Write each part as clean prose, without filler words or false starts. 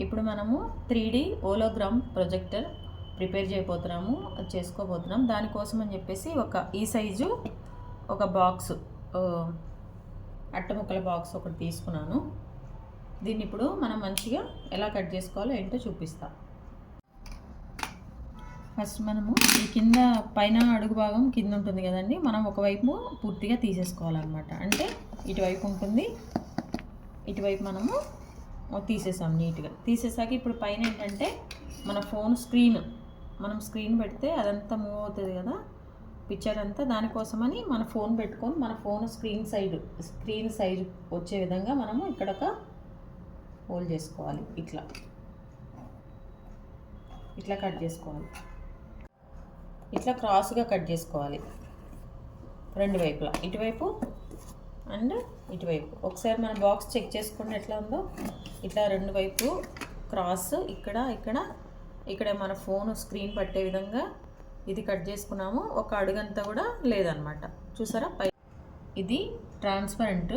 ఇప్పుడు మనము 3D hologram projector prepare చేయబోతున్నాము, చేసుకోబోతున్నాం. దానికోసం అని చెప్పేసి ఈ సైజు ఒక బాక్స్, అట్టముక్కల బాక్స్ ఒకటి తీసుకున్నాను. దీన్ని ఇప్పుడు మనం మంచిగా ఎలా కట్ చేసుకోవాలో ఏంటో చూపిస్తా. ఫస్ట్ మనము ఈ కింద పైన అడుగు భాగం కింద ఉంటుంది కదండి, మనం ఒకవైపు పూర్తిగా తీసేసుకోవాలన్నమాట. అంటే ఇటువైపు ఉంటుంది, ఇటువైపు మనము తీసేసాం నీట్గా. తీసేసాక ఇప్పుడు పైన ఏంటంటే మన ఫోన్ మనం స్క్రీన్ పెడితే అదంతా మూవ్ అవుతుంది కదా పిక్చర్ అంతా. దానికోసమని మన ఫోన్ పెట్టుకొని మన ఫోన్ స్క్రీన్ సైజు వచ్చే విధంగా మనము ఇక్కడ ఒక హోల్ చేసుకోవాలి. ఇట్లా కట్ చేసుకోవాలి. ఇట్లా క్రాస్గా కట్ చేసుకోవాలి రెండు వైపులా, ఇటువైపు అండ్ ఇటువైపు. ఒకసారి మన బాక్స్ చెక్ చేసుకోండి ఎట్లా ఉందో. ఇట్లా రెండు వైపు క్రాస్, ఇక్కడ మన ఫోన్ స్క్రీన్ పట్టే విధంగా ఇది కట్ చేసుకున్నాము. ఒక అడుగంతా కూడా లేదనమాట. చూసారా? ఇది ట్రాన్స్పరెంట్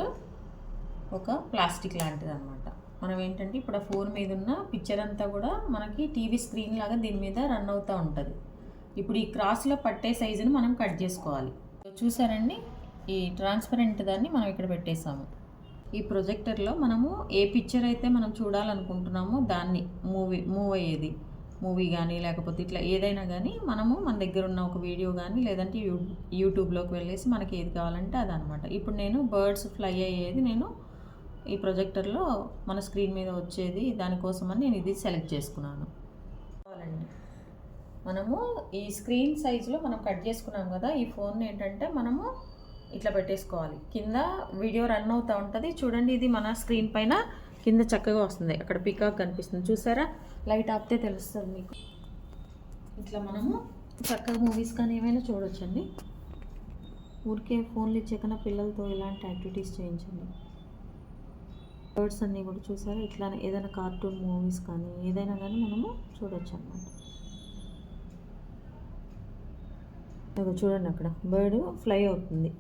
ఒక ప్లాస్టిక్ లాంటిది అనమాట. మనం ఏంటంటే ఇప్పుడు ఆ ఫోన్ మీద ఉన్న పిక్చర్ అంతా కూడా మనకి టీవీ స్క్రీన్ లాగా దీని మీద రన్ అవుతూ ఉంటుంది. ఇప్పుడు ఈ క్రాస్లో పట్టే సైజుని మనం కట్ చేసుకోవాలి. చూసారండి, ఈ ట్రాన్స్పరెంట్ దాన్ని మనం ఇక్కడ పెట్టేసాము. ఈ ప్రొజెక్టర్లో మనము ఏ పిక్చర్ అయితే మనం చూడాలనుకుంటున్నామో దాన్ని మూవ్ అయ్యేది మూవీ కానీ లేకపోతే ఇట్లా ఏదైనా కానీ మనము మన దగ్గర ఉన్న ఒక వీడియో కానీ లేదంటే యూట్యూబ్లోకి వెళ్ళేసి మనకి ఏది కావాలంటే అదనమాట. ఇప్పుడు నేను బర్డ్స్ ఫ్లై అయ్యేది నేను ఈ ప్రొజెక్టర్లో మన స్క్రీన్ మీద వచ్చేది దానికోసమని నేను ఇది సెలెక్ట్ చేసుకున్నాను. కావాలండి మనము ఈ స్క్రీన్ సైజులో మనం కట్ చేసుకున్నాం కదా, ఈ ఫోన్ ఏంటంటే మనము ఇట్లా పెట్టేసుకోవాలి. కింద వీడియో రన్ అవుతూ ఉంటుంది చూడండి. ఇది మన స్క్రీన్ పైన కింద చక్కగా వస్తుంది. అక్కడ పికాక్ కనిపిస్తుంది చూసారా? లైట్ ఆపితే తెలుస్తుంది మీకు. ఇట్లా మనము చక్కగా మూవీస్ కానీ ఏమైనా చూడొచ్చండి. ఊరికే ఫోన్లు ఇచ్చేకన్నా పిల్లలతో ఇలాంటి యాక్టివిటీస్ చేయించండి. బర్డ్స్ అన్నీ కూడా చూసారా? ఇట్లా ఏదైనా కార్టూన్ మూవీస్ కానీ ఏదైనా కానీ మనము చూడొచ్చు అన్నమాట. చూడండి, అక్కడ బర్డ్ ఫ్లై అవుతుంది.